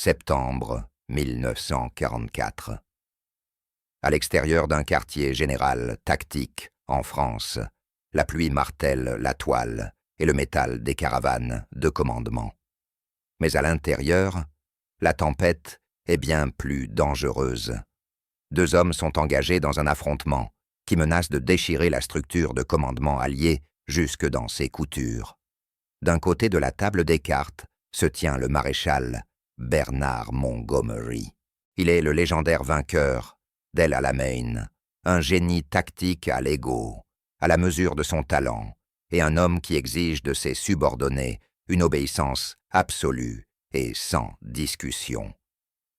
Septembre 1944. À l'extérieur d'un quartier général tactique en France, la pluie martèle la toile et le métal des caravanes de commandement. Mais à l'intérieur, la tempête est bien plus dangereuse. Deux hommes sont engagés dans un affrontement qui menace de déchirer la structure de commandement allié jusque dans ses coutures. D'un côté de la table des cartes se tient le maréchal Bernard Montgomery. Il est le légendaire vainqueur d'El Alamein, un génie tactique à l'ego, à la mesure de son talent, et un homme qui exige de ses subordonnés une obéissance absolue et sans discussion.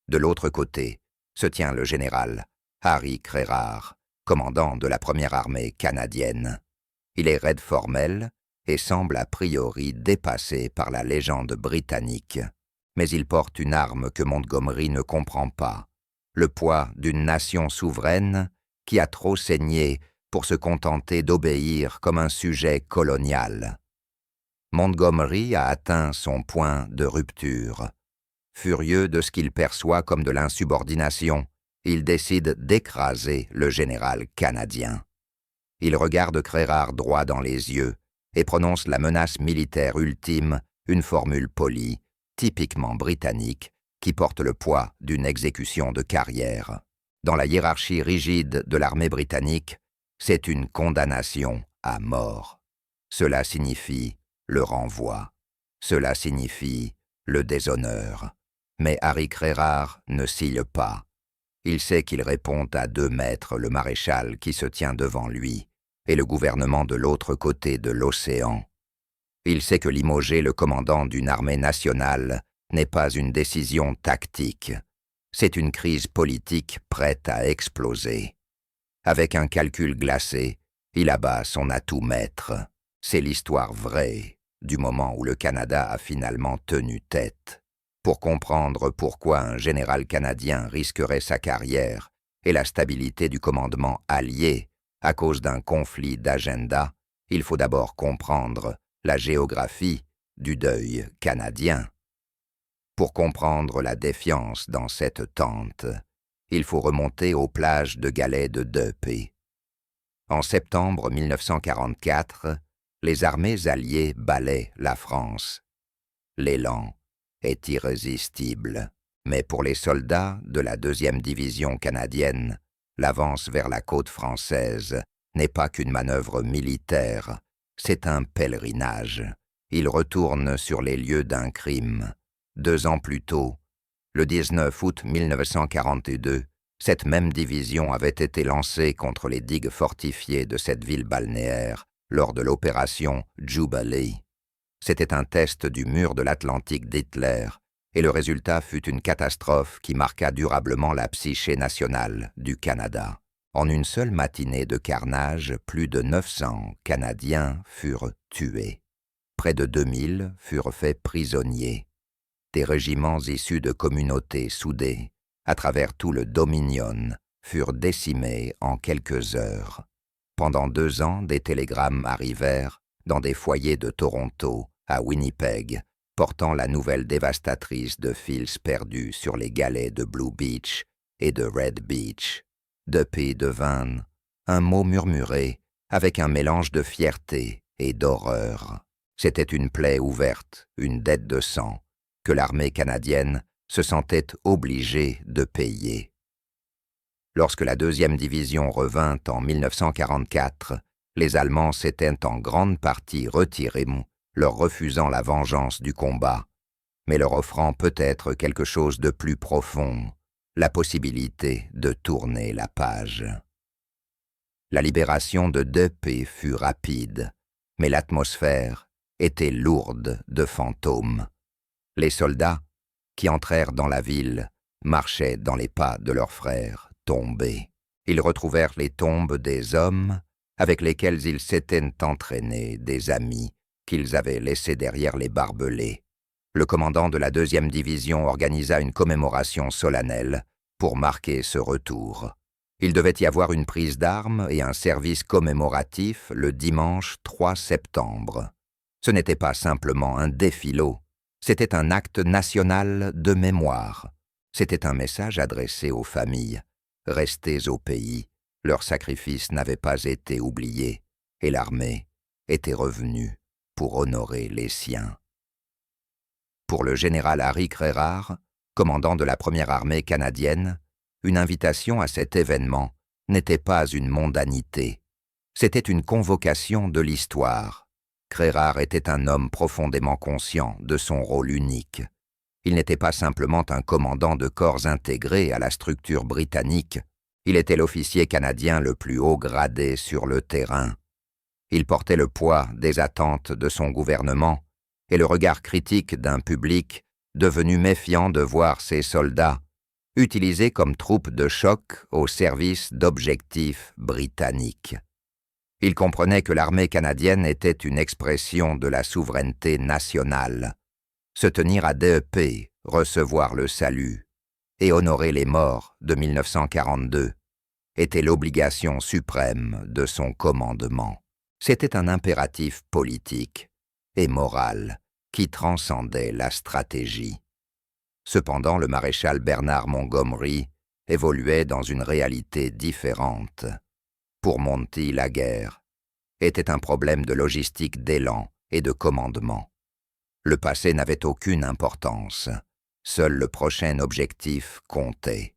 De l'autre côté se tient le général Harry Crerar, commandant de la première armée canadienne. Il est raide formel et semble a priori dépassé par la légende britannique. Mais il porte une arme que Montgomery ne comprend pas, le poids d'une nation souveraine qui a trop saigné pour se contenter d'obéir comme un sujet colonial. Montgomery a atteint son point de rupture. Furieux de ce qu'il perçoit comme de l'insubordination, il décide d'écraser le général canadien. Il regarde Crerar droit dans les yeux et prononce la menace militaire ultime, une formule polie, typiquement britannique, qui porte le poids d'une exécution de carrière. Dans la hiérarchie rigide de l'armée britannique, c'est une condamnation à mort. Cela signifie le renvoi. Cela signifie le déshonneur. Mais Harry Crerar ne cille pas. Il sait qu'il répond à 2 mètres le maréchal qui se tient devant lui et le gouvernement de l'autre côté de l'océan. Il sait que limoger le commandant d'une armée nationale n'est pas une décision tactique. C'est une crise politique prête à exploser. Avec un calcul glacé, il abat son atout maître. C'est l'histoire vraie du moment où le Canada a finalement tenu tête. Pour comprendre pourquoi un général canadien risquerait sa carrière et la stabilité du commandement allié à cause d'un conflit d'agenda, il faut d'abord comprendre la géographie du deuil canadien. Pour comprendre la défiance dans cette tente, il faut remonter aux plages de galets de Dieppe. En septembre 1944, les armées alliées balaient la France. L'élan est irrésistible, mais pour les soldats de la 2e division canadienne, l'avance vers la côte française n'est pas qu'une manœuvre militaire, c'est un pèlerinage. Ils retournent sur les lieux d'un crime. 2 ans plus tôt, le 19 août 1942, cette même division avait été lancée contre les digues fortifiées de cette ville balnéaire lors de l'opération Jubilee. C'était un test du mur de l'Atlantique d'Hitler, et le résultat fut une catastrophe qui marqua durablement la psyché nationale du Canada. En une seule matinée de carnage, plus de 900 Canadiens furent tués. Près de 2000 furent faits prisonniers. Des régiments issus de communautés soudées, à travers tout le Dominion, furent décimés en quelques heures. Pendant 2 ans, des télégrammes arrivèrent dans des foyers de Toronto à Winnipeg, portant la nouvelle dévastatrice de fils perdus sur les galets de Blue Beach et de Red Beach. Dieppe devint un mot murmuré avec un mélange de fierté et d'horreur. C'était une plaie ouverte, une dette de sang, que l'armée canadienne se sentait obligée de payer. Lorsque la 2e division revint en 1944, les Allemands s'étaient en grande partie retirés, leur refusant la vengeance du combat, mais leur offrant peut-être quelque chose de plus profond, la possibilité de tourner la page. La libération de Dieppe fut rapide, mais l'atmosphère était lourde de fantômes. Les soldats, qui entrèrent dans la ville, marchaient dans les pas de leurs frères tombés. Ils retrouvèrent les tombes des hommes avec lesquels ils s'étaient entraînés, des amis qu'ils avaient laissés derrière les barbelés. Le commandant de la 2e division organisa une commémoration solennelle pour marquer ce retour. Il devait y avoir une prise d'armes et un service commémoratif le dimanche 3 septembre. Ce n'était pas simplement un défilot, C'était un acte national de mémoire. C'était un message adressé aux familles. Restées au pays, leurs sacrifices n'avaient pas été oubliés, et l'armée était revenue pour honorer les siens. Pour le général Harry Crérard, commandant de la première armée canadienne, une invitation à cet événement n'était pas une mondanité. C'était une convocation de l'histoire. Crérard était un homme profondément conscient de son rôle unique. Il n'était pas simplement un commandant de corps intégré à la structure britannique, il était l'officier canadien le plus haut gradé sur le terrain. Il portait le poids des attentes de son gouvernement et le regard critique d'un public devenu méfiant de voir ses soldats utilisés comme troupes de choc au service d'objectifs britanniques. Il comprenait que l'armée canadienne était une expression de la souveraineté nationale. Se tenir à DEP, recevoir le salut et honorer les morts de 1942 était l'obligation suprême de son commandement. C'était un impératif politique et moral qui transcendait la stratégie. Cependant, le maréchal Bernard Montgomery évoluait dans une réalité différente. Pour Monty, la guerre était un problème de logistique d'élan et de commandement. Le passé n'avait aucune importance. Seul le prochain objectif comptait.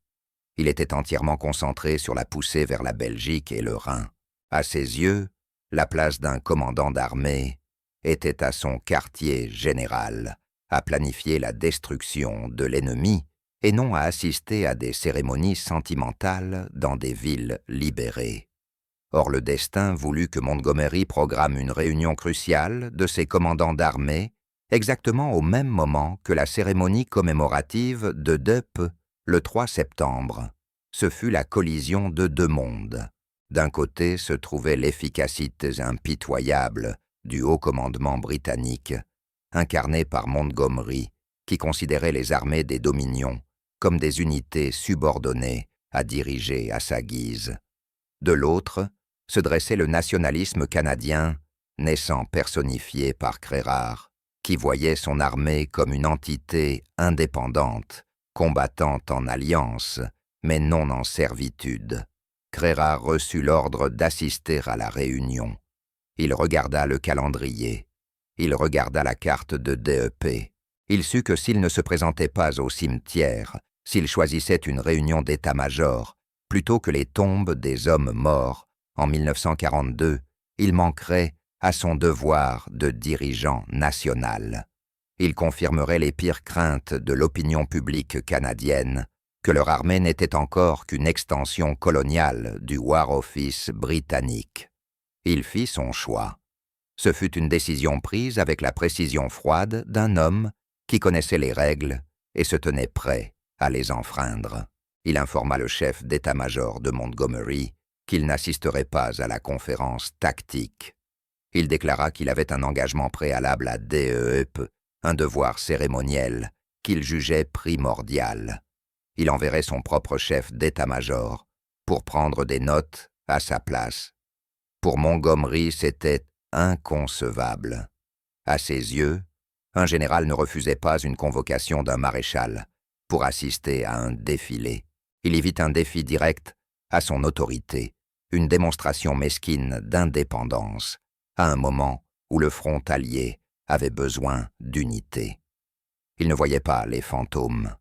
Il était entièrement concentré sur la poussée vers la Belgique et le Rhin. À ses yeux, la place d'un commandant d'armée était à son quartier général, à planifier la destruction de l'ennemi et non à assister à des cérémonies sentimentales dans des villes libérées. Or le destin voulut que Montgomery programme une réunion cruciale de ses commandants d'armée exactement au même moment que la cérémonie commémorative de Dieppe le 3 septembre. Ce fut la collision de deux mondes. D'un côté se trouvait l'efficacité impitoyable du haut commandement britannique, incarné par Montgomery, qui considérait les armées des Dominions comme des unités subordonnées à diriger à sa guise. De l'autre se dressait le nationalisme canadien, naissant personnifié par Crérard, qui voyait son armée comme une entité indépendante, combattant en alliance, mais non en servitude. Crérard reçut l'ordre d'assister à la réunion. Il regarda le calendrier. Il regarda la carte de DEP. Il sut que s'il ne se présentait pas au cimetière, s'il choisissait une réunion d'état-major, plutôt que les tombes des hommes morts, en 1942, il manquerait à son devoir de dirigeant national. Il confirmerait les pires craintes de l'opinion publique canadienne, que leur armée n'était encore qu'une extension coloniale du War Office britannique. Il fit son choix. Ce fut une décision prise avec la précision froide d'un homme qui connaissait les règles et se tenait prêt à les enfreindre. Il informa le chef d'état-major de Montgomery qu'il n'assisterait pas à la conférence tactique. Il déclara qu'il avait un engagement préalable à DEP, un devoir cérémoniel qu'il jugeait primordial. Il enverrait son propre chef d'état-major pour prendre des notes à sa place. Pour Montgomery, c'était inconcevable. À ses yeux, un général ne refusait pas une convocation d'un maréchal pour assister à un défilé. Il y vit un défi direct à son autorité, une démonstration mesquine d'indépendance, à un moment où le front allié avait besoin d'unité. Il ne voyait pas les fantômes.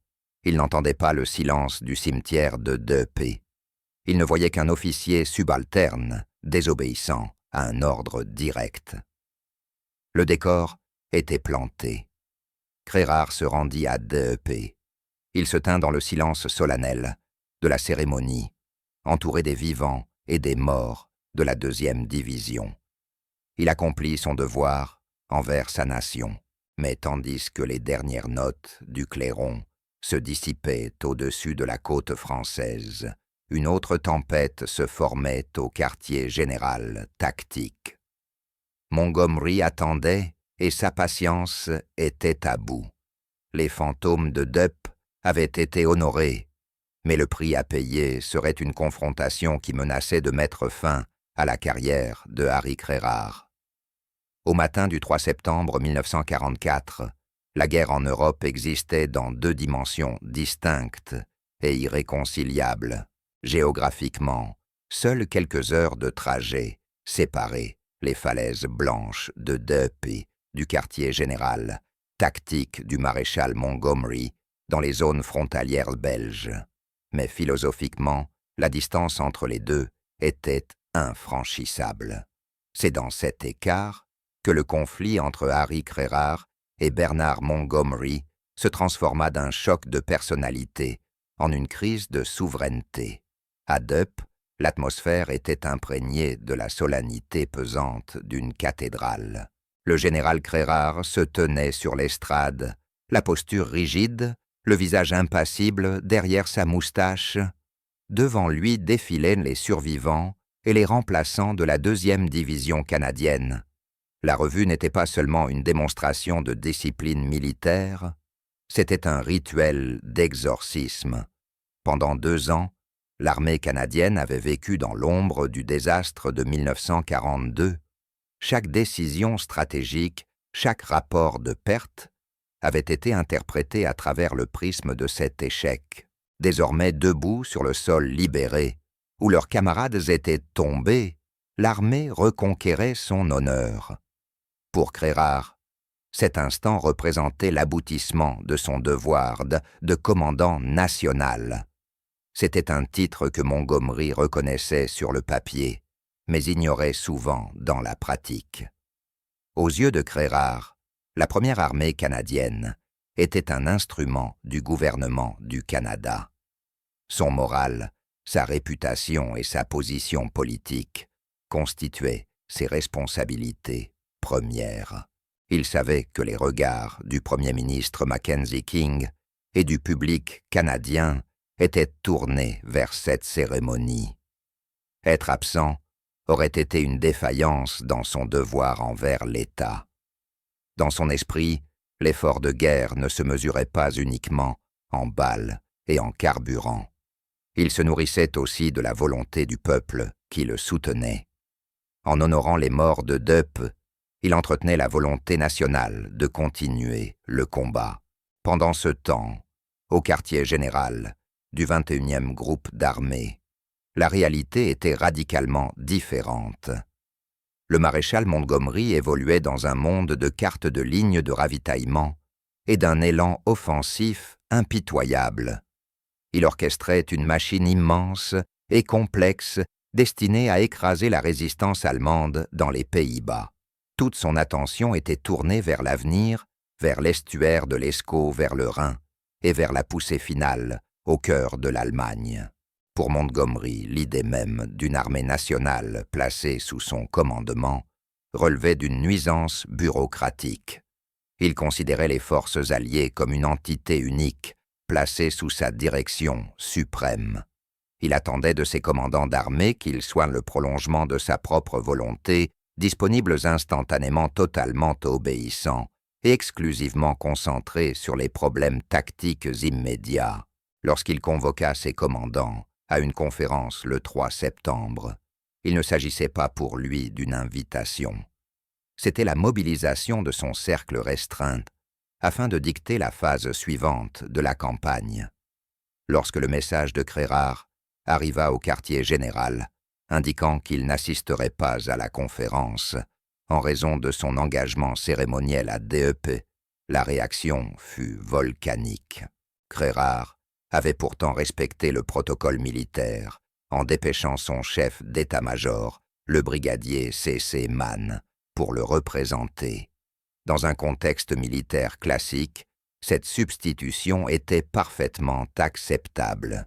Il n'entendait pas le silence du cimetière de Dieppe. Il ne voyait qu'un officier subalterne, désobéissant à un ordre direct. Le décor était planté. Crérard se rendit à Dieppe. Il se tint dans le silence solennel de la cérémonie, entouré des vivants et des morts de la 2e division. Il accomplit son devoir envers sa nation, mais tandis que les dernières notes du clairon se dissipaient au-dessus de la côte française, une autre tempête se formait au quartier général tactique. Montgomery attendait et sa patience était à bout. Les fantômes de Dieppe avaient été honorés, mais le prix à payer serait une confrontation qui menaçait de mettre fin à la carrière de Harry Crérard. Au matin du 3 septembre 1944, La guerre en Europe existait dans deux dimensions distinctes et irréconciliables. Géographiquement, seules quelques heures de trajet séparaient les falaises blanches de Dieppe du quartier général, tactique du maréchal Montgomery dans les zones frontalières belges. Mais philosophiquement, la distance entre les deux était infranchissable. C'est dans cet écart que le conflit entre Harry Crérar et Bernard Montgomery se transforma d'un choc de personnalité en une crise de souveraineté. À Dieppe, l'atmosphère était imprégnée de la solennité pesante d'une cathédrale. Le général Crérar se tenait sur l'estrade, la posture rigide, le visage impassible derrière sa moustache. Devant lui défilaient les survivants et les remplaçants de la 2e division canadienne. La revue n'était pas seulement une démonstration de discipline militaire, c'était un rituel d'exorcisme. Pendant 2 ans, l'armée canadienne avait vécu dans l'ombre du désastre de 1942. Chaque décision stratégique, chaque rapport de perte avait été interprété à travers le prisme de cet échec. Désormais debout sur le sol libéré, où leurs camarades étaient tombés, l'armée reconquérait son honneur. Pour Crérar, cet instant représentait l'aboutissement de son devoir de commandant national. C'était un titre que Montgomery reconnaissait sur le papier, mais ignorait souvent dans la pratique. Aux yeux de Crérar, la première armée canadienne était un instrument du gouvernement du Canada. Son moral, sa réputation et sa position politique constituaient ses responsabilités premières. Il savait que les regards du Premier ministre Mackenzie King et du public canadien étaient tournés vers cette cérémonie. Être absent aurait été une défaillance dans son devoir envers l'État. Dans son esprit, l'effort de guerre ne se mesurait pas uniquement en balles et en carburant. Il se nourrissait aussi de la volonté du peuple qui le soutenait. En honorant les morts de Dieppe, il entretenait la volonté nationale de continuer le combat. Pendant ce temps, au quartier général du 21e groupe d'armée, la réalité était radicalement différente. Le maréchal Montgomery évoluait dans un monde de cartes de lignes de ravitaillement et d'un élan offensif impitoyable. Il orchestrait une machine immense et complexe destinée à écraser la résistance allemande dans les Pays-Bas. Toute son attention était tournée vers l'avenir, vers l'estuaire de l'Escaut vers le Rhin et vers la poussée finale au cœur de l'Allemagne. Pour Montgomery, l'idée même d'une armée nationale placée sous son commandement relevait d'une nuisance bureaucratique. Il considérait les forces alliées comme une entité unique, placée sous sa direction suprême. Il attendait de ses commandants d'armée qu'ils soient le prolongement de sa propre volonté, disponibles instantanément, totalement obéissants et exclusivement concentrés sur les problèmes tactiques immédiats. Lorsqu'il convoqua ses commandants à une conférence le 3 septembre, il ne s'agissait pas pour lui d'une invitation. C'était la mobilisation de son cercle restreint afin de dicter la phase suivante de la campagne. Lorsque le message de Crérar arriva au quartier général, indiquant qu'il n'assisterait pas à la conférence en raison de son engagement cérémoniel à Dieppe, la réaction fut volcanique. Crérar avait pourtant respecté le protocole militaire en dépêchant son chef d'état-major, le brigadier C.C. Mann, pour le représenter. Dans un contexte militaire classique, cette substitution était parfaitement acceptable.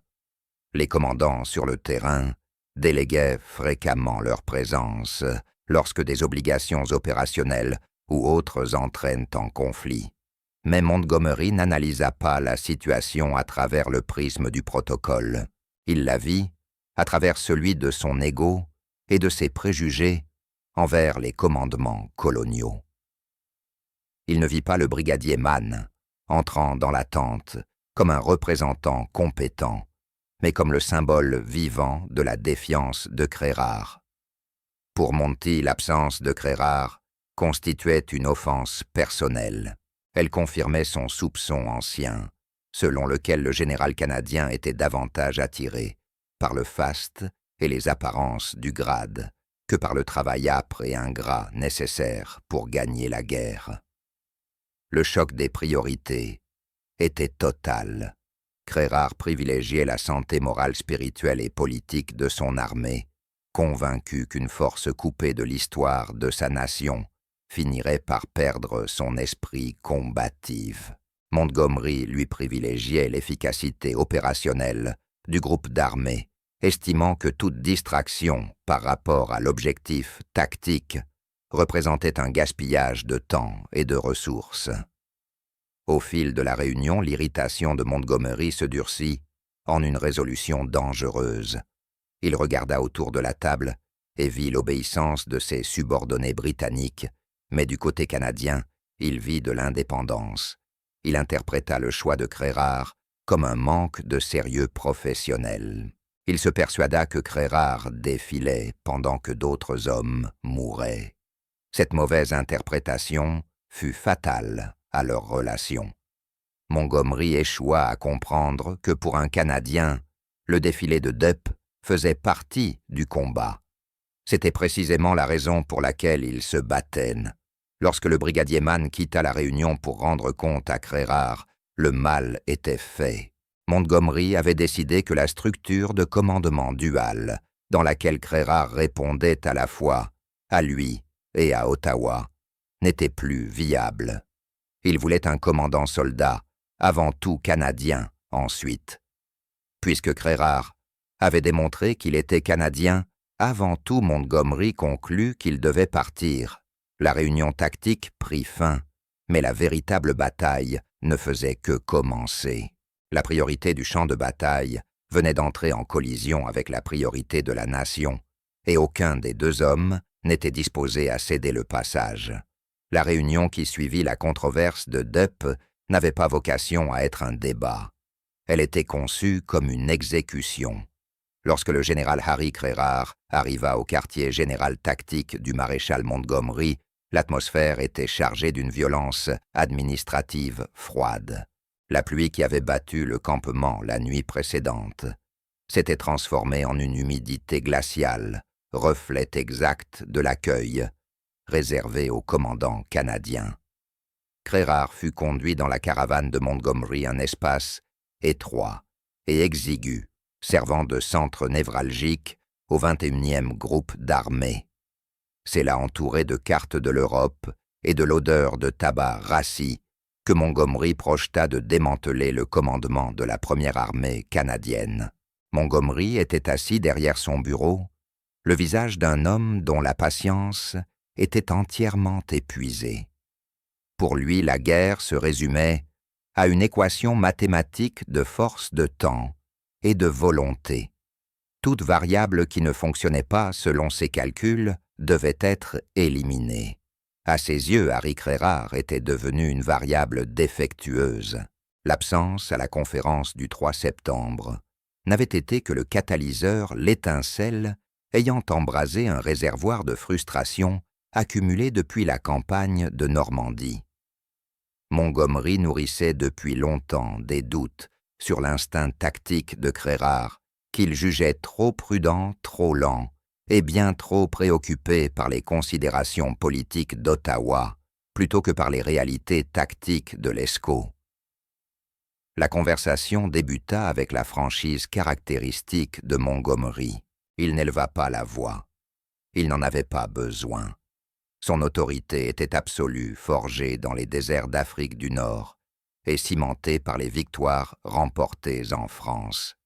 Les commandants sur le terrain déléguaient fréquemment leur présence lorsque des obligations opérationnelles ou autres entraînent en conflit. Mais Montgomery n'analysa pas la situation à travers le prisme du protocole. Il la vit à travers celui de son ego et de ses préjugés envers les commandements coloniaux. Il ne vit pas le brigadier Mann entrant dans la tente comme un représentant compétent, mais comme le symbole vivant de la défiance de Crérar. Pour Monty, l'absence de Crérar constituait une offense personnelle. Elle confirmait son soupçon ancien, selon lequel le général canadien était davantage attiré par le faste et les apparences du grade que par le travail âpre et ingrat nécessaire pour gagner la guerre. Le choc des priorités était total. Crérard privilégiait la santé morale, spirituelle et politique de son armée, convaincu qu'une force coupée de l'histoire de sa nation finirait par perdre son esprit combatif. Montgomery lui privilégiait l'efficacité opérationnelle du groupe d'armées, estimant que toute distraction par rapport à l'objectif tactique représentait un gaspillage de temps et de ressources. Au fil de la réunion, l'irritation de Montgomery se durcit en une résolution dangereuse. Il regarda autour de la table et vit l'obéissance de ses subordonnés britanniques, mais du côté canadien, il vit de l'indépendance. Il interpréta le choix de Crérard comme un manque de sérieux professionnel. Il se persuada que Crérard défilait pendant que d'autres hommes mouraient. Cette mauvaise interprétation fut fatale à leur relation. Montgomery échoua à comprendre que pour un Canadien, le défilé de Dieppe faisait partie du combat. C'était précisément la raison pour laquelle il se battait. Lorsque le brigadier Mann quitta la réunion pour rendre compte à Crérard, le mal était fait. Montgomery avait décidé que la structure de commandement dual, dans laquelle Crérard répondait à la fois à lui et à Ottawa, n'était plus viable. Il voulait un commandant soldat, avant tout canadien ensuite. Puisque Crérard avait démontré qu'il était canadien, avant tout Montgomery conclut qu'il devait partir. La réunion tactique prit fin, mais la véritable bataille ne faisait que commencer. La priorité du champ de bataille venait d'entrer en collision avec la priorité de la nation, et aucun des deux hommes n'était disposé à céder le passage. La réunion qui suivit la controverse de Dieppe n'avait pas vocation à être un débat. Elle était conçue comme une exécution. Lorsque le général Harry Crérard arriva au quartier général tactique du maréchal Montgomery, l'atmosphère était chargée d'une violence administrative froide. La pluie qui avait battu le campement la nuit précédente s'était transformée en une humidité glaciale, reflet exact de l'accueil réservé aux commandants canadiens. Crérard fut conduit dans la caravane de Montgomery, un espace étroit et exigu, servant de centre névralgique au 21e groupe d'armées. C'est là, entouré de cartes de l'Europe et de l'odeur de tabac rassis, que Montgomery projeta de démanteler le commandement de la première armée canadienne. Montgomery était assis derrière son bureau, le visage d'un homme dont la patience était entièrement épuisée. Pour lui, la guerre se résumait à une équation mathématique de force de temps et de volonté. Toute variable qui ne fonctionnait pas selon ses calculs devait être éliminée. À ses yeux, Harry Crérard était devenu une variable défectueuse. L'absence à la conférence du 3 septembre n'avait été que le catalyseur, l'étincelle, ayant embrasé un réservoir de frustration accumulé depuis la campagne de Normandie. Montgomery nourrissait depuis longtemps des doutes sur l'instinct tactique de Crérard, qu'il jugeait trop prudent, trop lent, et bien trop préoccupé par les considérations politiques d'Ottawa, plutôt que par les réalités tactiques de l'ESCO. La conversation débuta avec la franchise caractéristique de Montgomery. Il n'éleva pas la voix. Il n'en avait pas besoin. Son autorité était absolue, forgée dans les déserts d'Afrique du Nord et cimentée par les victoires remportées en France.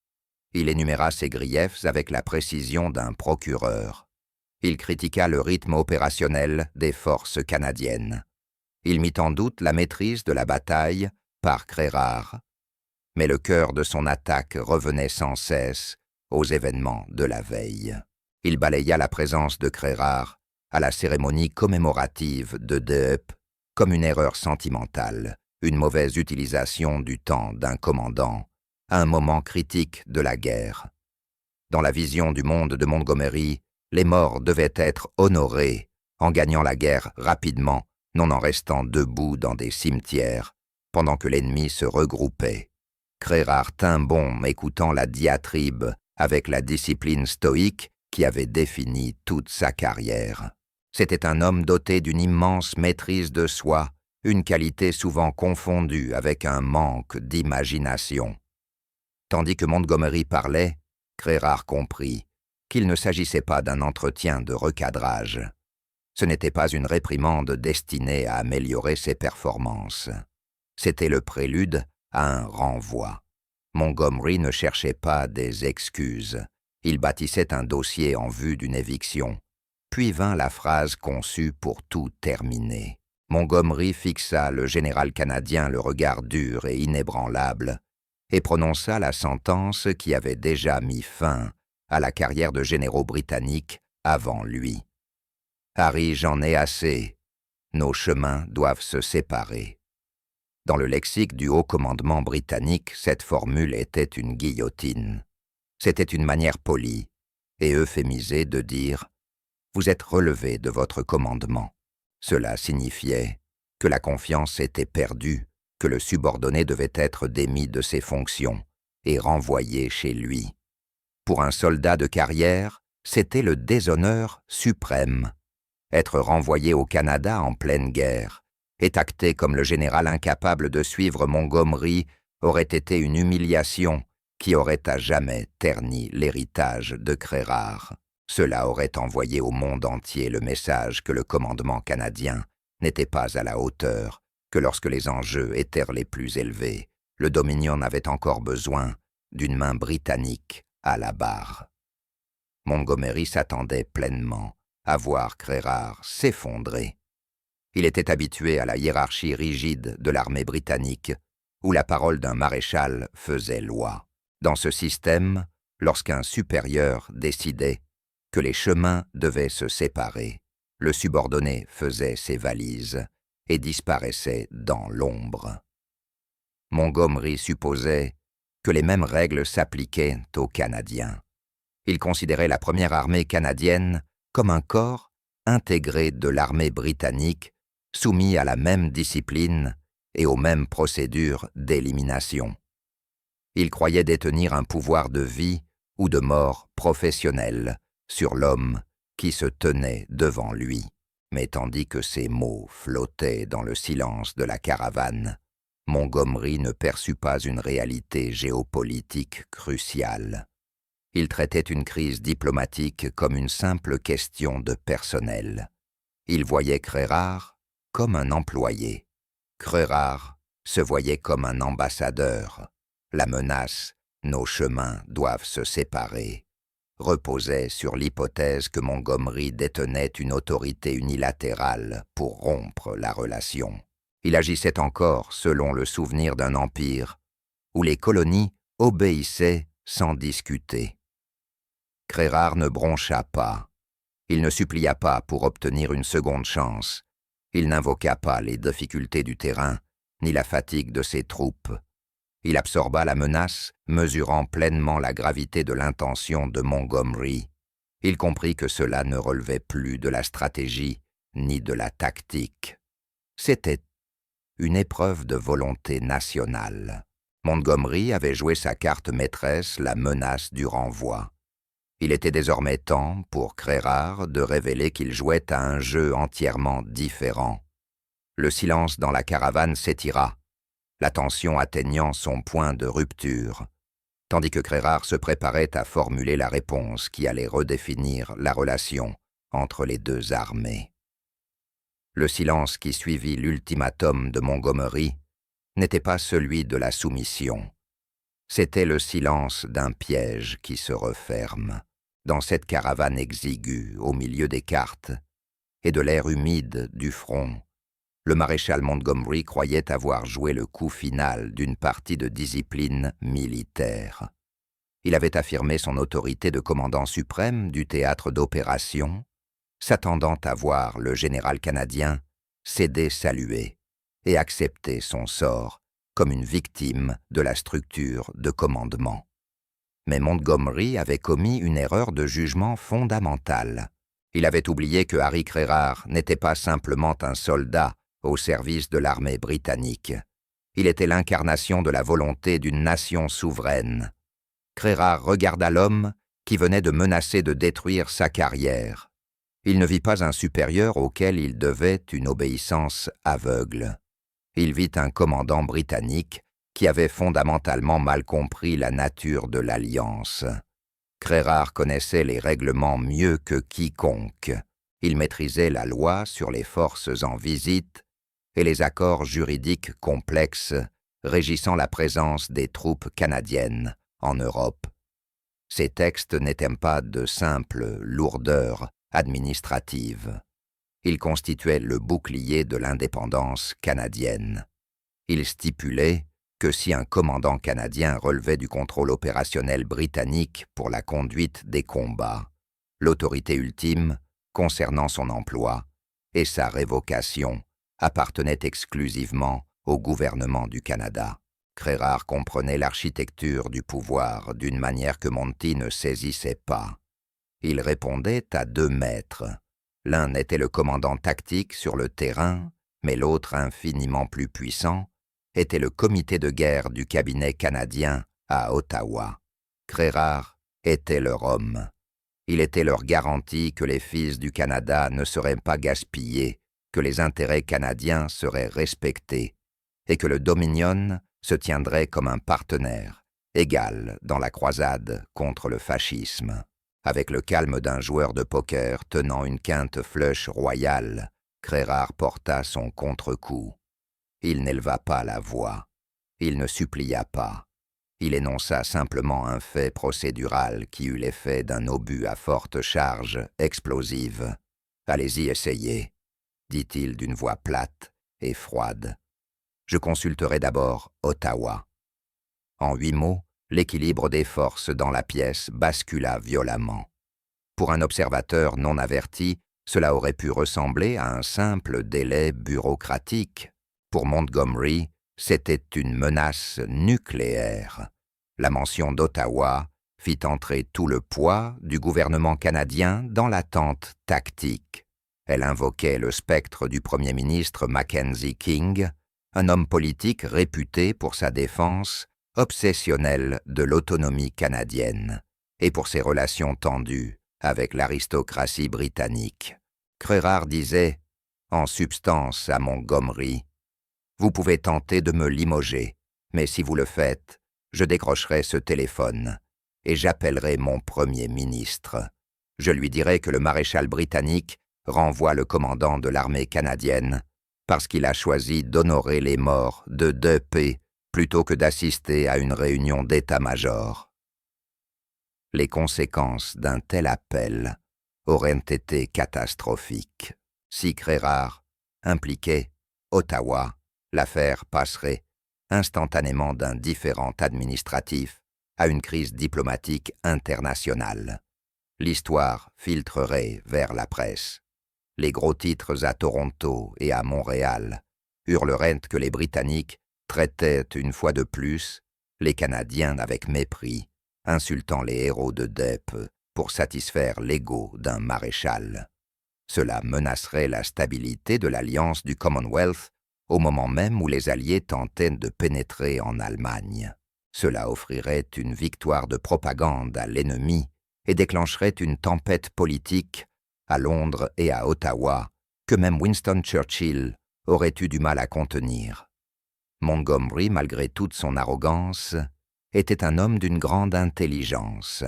Il énuméra ses griefs avec la précision d'un procureur. Il critiqua le rythme opérationnel des forces canadiennes. Il mit en doute la maîtrise de la bataille par Crérard, mais le cœur de son attaque revenait sans cesse aux événements de la veille. Il balaya la présence de Crérard à la cérémonie commémorative de Dieppe comme une erreur sentimentale, une mauvaise utilisation du temps d'un commandant à un moment critique de la guerre. Dans la vision du monde de Montgomery, les morts devaient être honorés en gagnant la guerre rapidement, non en restant debout dans des cimetières, pendant que l'ennemi se regroupait. Crérard tint bon écoutant la diatribe avec la discipline stoïque qui avait défini toute sa carrière. C'était un homme doté d'une immense maîtrise de soi, une qualité souvent confondue avec un manque d'imagination. Tandis que Montgomery parlait, Crérard comprit qu'il ne s'agissait pas d'un entretien de recadrage. Ce n'était pas une réprimande destinée à améliorer ses performances. C'était le prélude à un renvoi. Montgomery ne cherchait pas des excuses. Il bâtissait un dossier en vue d'une éviction. Puis vint la phrase conçue pour tout terminer. Montgomery fixa le général canadien le regard dur et inébranlable et prononça la sentence qui avait déjà mis fin à la carrière de généraux britanniques avant lui. « Harry, j'en ai assez. Nos chemins doivent se séparer. » Dans le lexique du haut commandement britannique, cette formule était une guillotine. C'était une manière polie et euphémisée de dire « Vous êtes relevé de votre commandement ». Cela signifiait que la confiance était perdue, que le subordonné devait être démis de ses fonctions et renvoyé chez lui. Pour un soldat de carrière, c'était le déshonneur suprême. Être renvoyé au Canada en pleine guerre et acté comme le général incapable de suivre Montgomery aurait été une humiliation qui aurait à jamais terni l'héritage de Crérard. Cela aurait envoyé au monde entier le message que le commandement canadien n'était pas à la hauteur, que lorsque les enjeux étaient les plus élevés, le Dominion avait encore besoin d'une main britannique à la barre. Montgomery s'attendait pleinement à voir Crérard s'effondrer. Il était habitué à la hiérarchie rigide de l'armée britannique, où la parole d'un maréchal faisait loi. Dans ce système, lorsqu'un supérieur décidait que les chemins devaient se séparer, le subordonné faisait ses valises et disparaissait dans l'ombre. Montgomery supposait que les mêmes règles s'appliquaient aux Canadiens. Il considérait la première armée canadienne comme un corps intégré de l'armée britannique, soumis à la même discipline et aux mêmes procédures d'élimination. Il croyait détenir un pouvoir de vie ou de mort professionnel sur l'homme qui se tenait devant lui. Mais tandis que ces mots flottaient dans le silence de la caravane, Montgomery ne perçut pas une réalité géopolitique cruciale. Il traitait une crise diplomatique comme une simple question de personnel. Il voyait Crérard comme un employé. Crérard se voyait comme un ambassadeur. La menace « nos chemins doivent se séparer » reposait sur l'hypothèse que Montgomery détenait une autorité unilatérale pour rompre la relation. Il agissait encore selon le souvenir d'un empire où les colonies obéissaient sans discuter. Crérard ne broncha pas. Il ne supplia pas pour obtenir une seconde chance. Il n'invoqua pas les difficultés du terrain, ni la fatigue de ses troupes. Il absorba la menace, mesurant pleinement la gravité de l'intention de Montgomery. Il comprit que cela ne relevait plus de la stratégie ni de la tactique. C'était une épreuve de volonté nationale. Montgomery avait joué sa carte maîtresse, la menace du renvoi. Il était désormais temps pour Crérard de révéler qu'il jouait à un jeu entièrement différent. Le silence dans la caravane s'étira, la tension atteignant son point de rupture, tandis que Crérard se préparait à formuler la réponse qui allait redéfinir la relation entre les deux armées. Le silence qui suivit l'ultimatum de Montgomery n'était pas celui de la soumission. C'était le silence d'un piège qui se referme. Dans cette caravane exiguë au milieu des cartes et de l'air humide du front, le maréchal Montgomery croyait avoir joué le coup final d'une partie de discipline militaire. Il avait affirmé son autorité de commandant suprême du théâtre d'opération, s'attendant à voir le général canadien céder saluer et accepter son sort comme une victime de la structure de commandement. Mais Montgomery avait commis une erreur de jugement fondamentale. Il avait oublié que Harry Crérard n'était pas simplement un soldat au service de l'armée britannique. Il était l'incarnation de la volonté d'une nation souveraine. Crérard regarda l'homme qui venait de menacer de détruire sa carrière. Il ne vit pas un supérieur auquel il devait une obéissance aveugle. Il vit un commandant britannique qui avait fondamentalement mal compris la nature de l'alliance. Crérard connaissait les règlements mieux que quiconque. Il maîtrisait la loi sur les forces en visite et les accords juridiques complexes régissant la présence des troupes canadiennes en Europe. Ces textes n'étaient pas de simple lourdeur administrative. Ils constituaient le bouclier de l'indépendance canadienne. Ils stipulaient que si un commandant canadien relevait du contrôle opérationnel britannique pour la conduite des combats, l'autorité ultime concernant son emploi et sa révocation appartenait exclusivement au gouvernement du Canada. Crérard comprenait l'architecture du pouvoir d'une manière que Monty ne saisissait pas. Il répondait à deux maîtres. L'un était le commandant tactique sur le terrain, mais l'autre, infiniment plus puissant, était le comité de guerre du cabinet canadien à Ottawa. Crérard était leur homme. Il était leur garantie que les fils du Canada ne seraient pas gaspillés, que les intérêts canadiens seraient respectés, et que le Dominion se tiendrait comme un partenaire, égal dans la croisade contre le fascisme. Avec le calme d'un joueur de poker tenant une quinte flush royale, Crérard porta son contre-coup. Il n'éleva pas la voix. Il ne supplia pas. Il énonça simplement un fait procédural qui eut l'effet d'un obus à forte charge explosive. « Allez-y, essayez », dit-il d'une voix plate et froide. « Je consulterai d'abord Ottawa. » En 8 mots, l'équilibre des forces dans la pièce bascula violemment. Pour un observateur non averti, cela aurait pu ressembler à un simple délai bureaucratique. Pour Montgomery, c'était une menace nucléaire. La mention d'Ottawa fit entrer tout le poids du gouvernement canadien dans l'attente tactique. Elle invoquait le spectre du premier ministre Mackenzie King, un homme politique réputé pour sa défense obsessionnelle de l'autonomie canadienne et pour ses relations tendues avec l'aristocratie britannique. Crérard disait, en substance à Montgomery, « Vous pouvez tenter de me limoger, mais si vous le faites, je décrocherai ce téléphone et j'appellerai mon premier ministre. Je lui dirai que le maréchal britannique renvoie le commandant de l'armée canadienne parce qu'il a choisi d'honorer les morts de 2P plutôt que d'assister à une réunion d'état-major. » Les conséquences d'un tel appel auraient été catastrophiques. Si Crérard impliquait Ottawa, l'affaire passerait instantanément d'un différend administratif à une crise diplomatique internationale. L'histoire filtrerait vers la presse. Les gros titres à Toronto et à Montréal hurleraient que les Britanniques traitaient une fois de plus les Canadiens avec mépris, insultant les héros de Dieppe pour satisfaire l'ego d'un maréchal. Cela menacerait la stabilité de l'alliance du Commonwealth au moment même où les Alliés tentaient de pénétrer en Allemagne. Cela offrirait une victoire de propagande à l'ennemi et déclencherait une tempête politique à Londres et à Ottawa que même Winston Churchill aurait eu du mal à contenir. Montgomery, malgré toute son arrogance, était un homme d'une grande intelligence.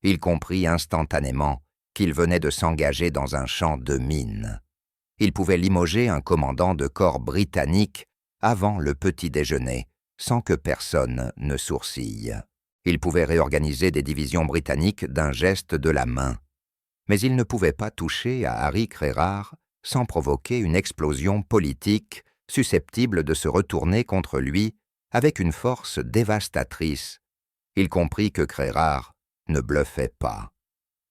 Il comprit instantanément qu'il venait de s'engager dans un champ de mines. Il pouvait limoger un commandant de corps britannique avant le petit déjeuner, sans que personne ne sourcille. Il pouvait réorganiser des divisions britanniques d'un geste de la main. Mais il ne pouvait pas toucher à Harry Crérard sans provoquer une explosion politique susceptible de se retourner contre lui avec une force dévastatrice. Il comprit que Crérard ne bluffait pas.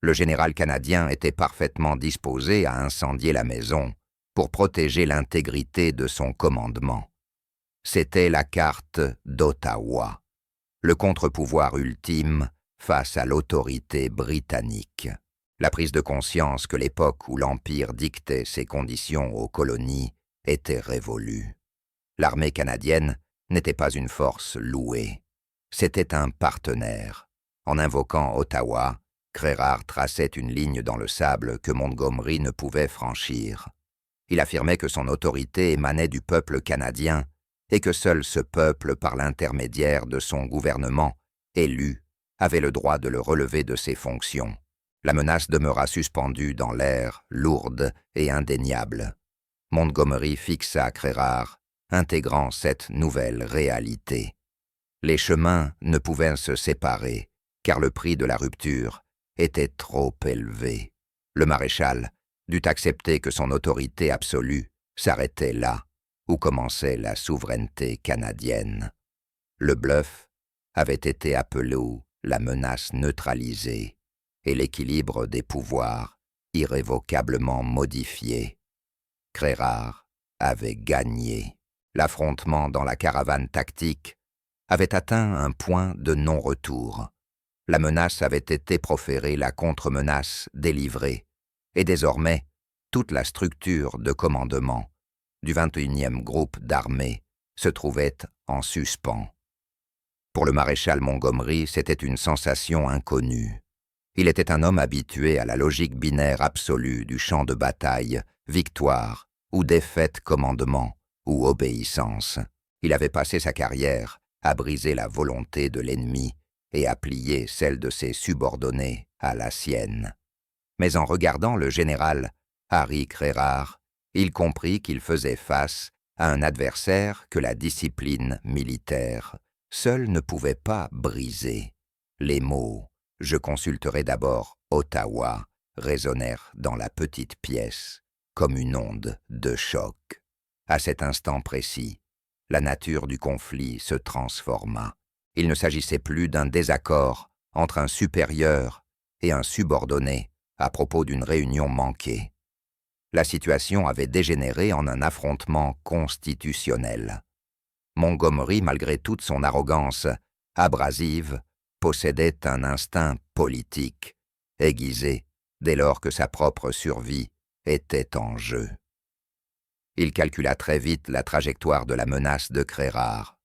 Le général canadien était parfaitement disposé à incendier la maison pour protéger l'intégrité de son commandement. C'était la carte d'Ottawa, le contre-pouvoir ultime face à l'autorité britannique. La prise de conscience que l'époque où l'Empire dictait ses conditions aux colonies était révolue. L'armée canadienne n'était pas une force louée. C'était un partenaire. En invoquant Ottawa, Crérard traçait une ligne dans le sable que Montgomery ne pouvait franchir. Il affirmait que son autorité émanait du peuple canadien et que seul ce peuple, par l'intermédiaire de son gouvernement, élu, avait le droit de le relever de ses fonctions. La menace demeura suspendue dans l'air, lourde et indéniable. Montgomery fixa Crérard, intégrant cette nouvelle réalité. Les chemins ne pouvaient se séparer, car le prix de la rupture était trop élevé. Le maréchal dut accepter que son autorité absolue s'arrêtait là où commençait la souveraineté canadienne. Le bluff avait été appelé la menace neutralisée et l'équilibre des pouvoirs irrévocablement modifié. Crérard avait gagné. L'affrontement dans la caravane tactique avait atteint un point de non-retour. La menace avait été proférée, la contre-menace délivrée, et désormais, toute la structure de commandement du 21e groupe d'armée se trouvait en suspens. Pour le maréchal Montgomery, c'était une sensation inconnue. Il était un homme habitué à la logique binaire absolue du champ de bataille, victoire ou défaite, commandement ou obéissance. Il avait passé sa carrière à briser la volonté de l'ennemi et à plier celle de ses subordonnés à la sienne. Mais en regardant le général Harry Crérard, il comprit qu'il faisait face à un adversaire que la discipline militaire seule ne pouvait pas briser. Les mots « Je consulterai d'abord Ottawa » résonnèrent dans la petite pièce comme une onde de choc. À cet instant précis, la nature du conflit se transforma. Il ne s'agissait plus d'un désaccord entre un supérieur et un subordonné à propos d'une réunion manquée. La situation avait dégénéré en un affrontement constitutionnel. Montgomery, malgré toute son arrogance abrasive, possédait un instinct politique, aiguisé dès lors que sa propre survie était en jeu. Il calcula très vite la trajectoire de la menace de Crérard.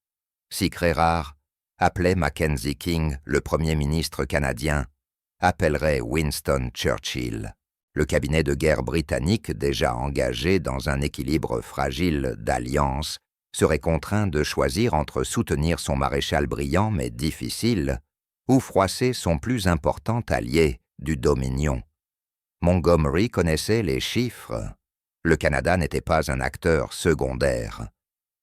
Si Crérard appelait Mackenzie King, le Premier ministre canadien, appellerait Winston Churchill. Le cabinet de guerre britannique, déjà engagé dans un équilibre fragile d'alliance, serait contraint de choisir entre soutenir son maréchal brillant mais difficile ou froisser son plus important allié du Dominion. Montgomery connaissait les chiffres. Le Canada n'était pas un acteur secondaire.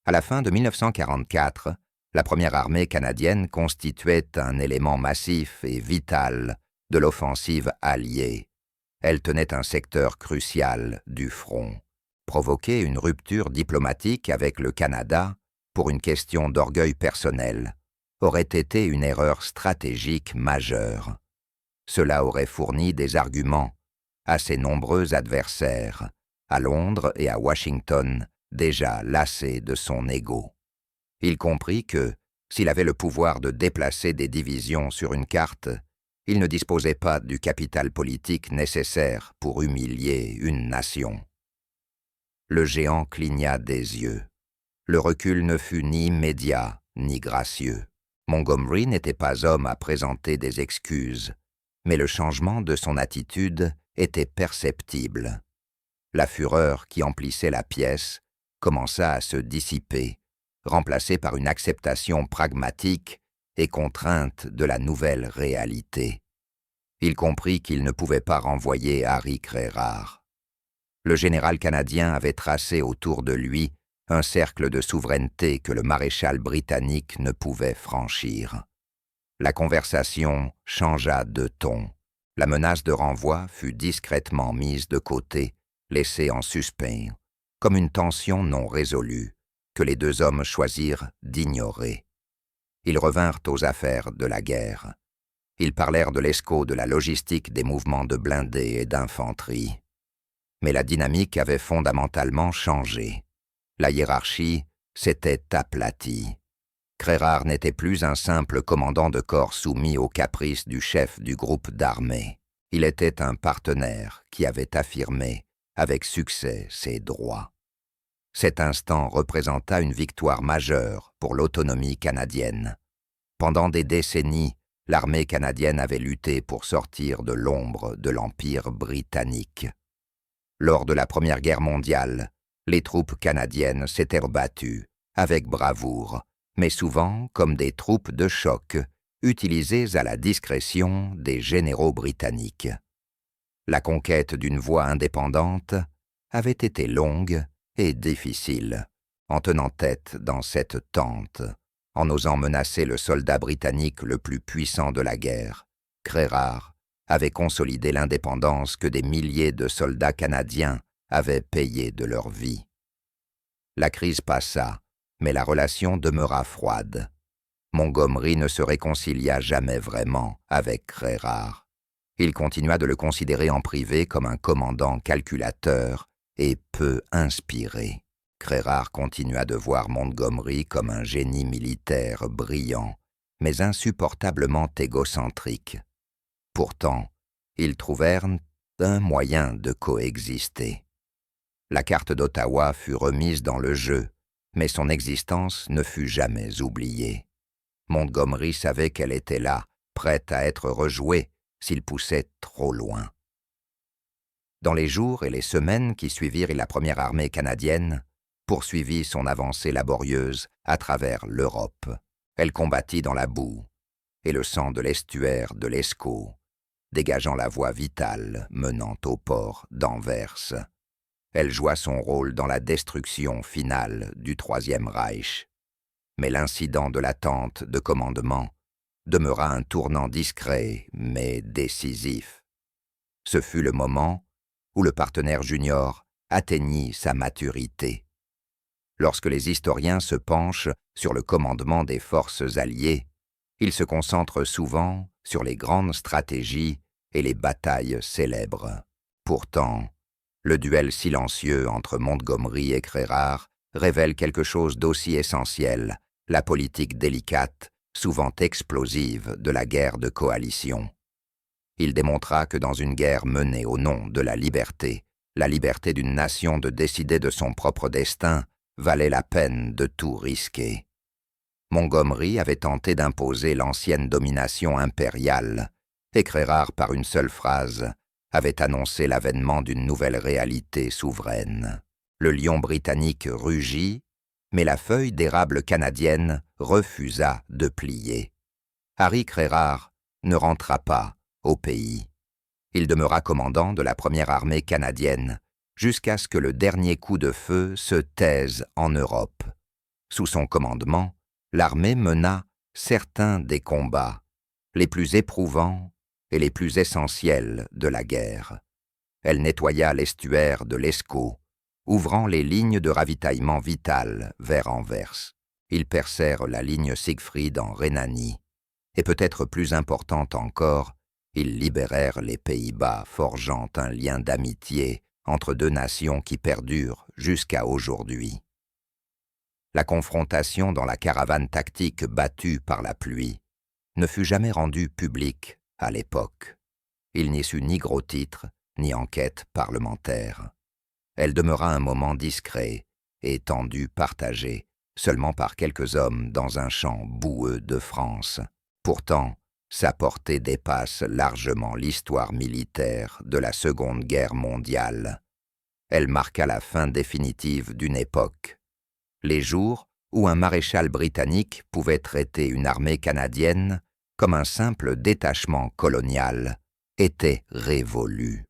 À la fin de 1944, la première armée canadienne constituait un élément massif et vital de l'offensive alliée. Elle tenait un secteur crucial du front. Provoquer une rupture diplomatique avec le Canada pour une question d'orgueil personnel aurait été une erreur stratégique majeure. Cela aurait fourni des arguments à ses nombreux adversaires, à Londres et à Washington, déjà lassés de son ego. Il comprit que, s'il avait le pouvoir de déplacer des divisions sur une carte, il ne disposait pas du capital politique nécessaire pour humilier une nation. Le géant cligna des yeux. Le recul ne fut ni immédiat ni gracieux. Montgomery n'était pas homme à présenter des excuses, mais le changement de son attitude était perceptible. La fureur qui emplissait la pièce commença à se dissiper, remplacée par une acceptation pragmatique et contrainte de la nouvelle réalité. Il comprit qu'il ne pouvait pas renvoyer Harry Crérard. Le général canadien avait tracé autour de lui un cercle de souveraineté que le maréchal britannique ne pouvait franchir. La conversation changea de ton. La menace de renvoi fut discrètement mise de côté, laissée en suspens, comme une tension non résolue que les deux hommes choisirent d'ignorer. Ils revinrent aux affaires de la guerre. Ils parlèrent de l'ESCO, de la logistique des mouvements de blindés et d'infanterie. Mais la dynamique avait fondamentalement changé. La hiérarchie s'était aplatie. Crérard n'était plus un simple commandant de corps soumis aux caprices du chef du groupe d'armée. Il était un partenaire qui avait affirmé avec succès ses droits. Cet instant représenta une victoire majeure pour l'autonomie canadienne. Pendant des décennies, l'armée canadienne avait lutté pour sortir de l'ombre de l'Empire britannique. Lors de la Première Guerre mondiale, les troupes canadiennes s'étaient battues, avec bravoure, mais souvent comme des troupes de choc, utilisées à la discrétion des généraux britanniques. La conquête d'une voie indépendante avait été longue et difficile, en tenant tête dans cette tente, en osant menacer le soldat britannique le plus puissant de la guerre. Crérard avait consolidé l'indépendance que des milliers de soldats canadiens avaient payé de leur vie. La crise passa, mais la relation demeura froide. Montgomery ne se réconcilia jamais vraiment avec Crérard. Il continua de le considérer en privé comme un commandant calculateur et peu inspiré. Crérard continua de voir Montgomery comme un génie militaire brillant, mais insupportablement égocentrique. Pourtant, ils trouvèrent un moyen de coexister. La carte d'Ottawa fut remise dans le jeu, mais son existence ne fut jamais oubliée. Montgomery savait qu'elle était là, prête à être rejouée s'il poussait trop loin. Dans les jours et les semaines qui suivirent, la première armée canadienne poursuivit son avancée laborieuse à travers l'Europe. Elle combattit dans la boue et le sang de l'estuaire de l'Escaut, dégageant la voie vitale menant au port d'Anvers. Elle joua son rôle dans la destruction finale du Troisième Reich. Mais l'incident de la tente de commandement demeura un tournant discret mais décisif. Ce fut le moment où le partenaire junior atteignit sa maturité. Lorsque les historiens se penchent sur le commandement des forces alliées, ils se concentrent souvent sur les grandes stratégies et les batailles célèbres. Pourtant, le duel silencieux entre Montgomery et Crérard révèle quelque chose d'aussi essentiel, la politique délicate, souvent explosive, de la guerre de coalition. Il démontra que dans une guerre menée au nom de la liberté d'une nation de décider de son propre destin, valait la peine de tout risquer. Montgomery avait tenté d'imposer l'ancienne domination impériale, et Crérard, par une seule phrase, avait annoncé l'avènement d'une nouvelle réalité souveraine. Le lion britannique rugit, mais la feuille d'érable canadienne refusa de plier. Harry Crérard ne rentra pas au pays. Il demeura commandant de la première armée canadienne jusqu'à ce que le dernier coup de feu se taise en Europe. Sous son commandement, l'armée mena certains des combats les plus éprouvants et les plus essentiels de la guerre. Elle nettoya l'estuaire de l'Escaut, ouvrant les lignes de ravitaillement vitales vers Anvers. Ils percèrent la ligne Siegfried en Rhénanie, et peut-être plus importante encore, ils libérèrent les Pays-Bas, forgeant un lien d'amitié entre deux nations qui perdurent jusqu'à aujourd'hui. La confrontation dans la caravane tactique battue par la pluie ne fut jamais rendue publique à l'époque. Il n'y eut ni gros titres, ni enquête parlementaire. Elle demeura un moment discret, étendu, partagé, seulement par quelques hommes dans un champ boueux de France. Pourtant, sa portée dépasse largement l'histoire militaire de la Seconde Guerre mondiale. Elle marqua la fin définitive d'une époque. Les jours où un maréchal britannique pouvait traiter une armée canadienne comme un simple détachement colonial étaient révolus.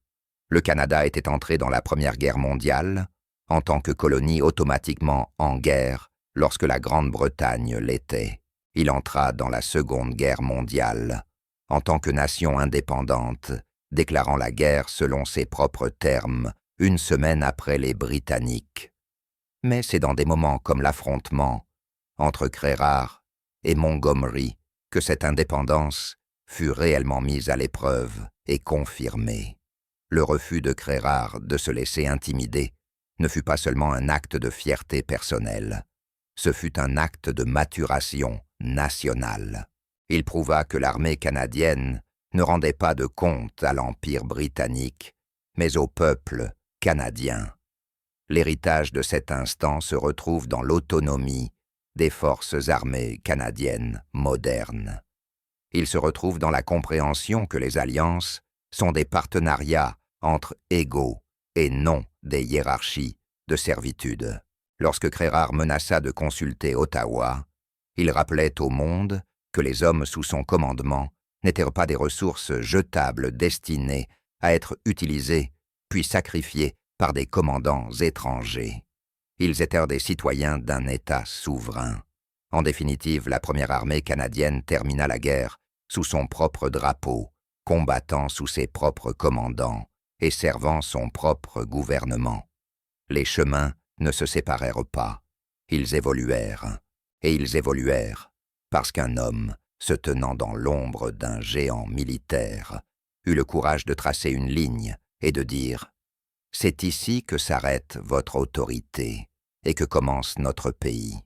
Le Canada était entré dans la Première Guerre mondiale en tant que colonie automatiquement en guerre lorsque la Grande-Bretagne l'était. Il entra dans la Seconde Guerre mondiale en tant que nation indépendante, déclarant la guerre selon ses propres termes, une semaine après les Britanniques. Mais c'est dans des moments comme l'affrontement entre Crérard et Montgomery que cette indépendance fut réellement mise à l'épreuve et confirmée. Le refus de Crérard de se laisser intimider ne fut pas seulement un acte de fierté personnelle, ce fut un acte de maturation nationale. Il prouva que l'armée canadienne ne rendait pas de compte à l'Empire britannique, mais au peuple canadien. L'héritage de cet instant se retrouve dans l'autonomie des forces armées canadiennes modernes. Il se retrouve dans la compréhension que les alliances sont des partenariats entre égaux et non des hiérarchies de servitude. Lorsque Crérard menaça de consulter Ottawa, il rappelait au monde que les hommes sous son commandement n'étaient pas des ressources jetables destinées à être utilisées puis sacrifiées par des commandants étrangers. Ils étaient des citoyens d'un État souverain. En définitive, la première armée canadienne termina la guerre sous son propre drapeau, combattant sous ses propres commandants et servant son propre gouvernement. Les chemins ne se séparèrent pas, ils évoluèrent, et ils évoluèrent parce qu'un homme, se tenant dans l'ombre d'un géant militaire, eut le courage de tracer une ligne et de dire « C'est ici que s'arrête votre autorité et que commence notre pays.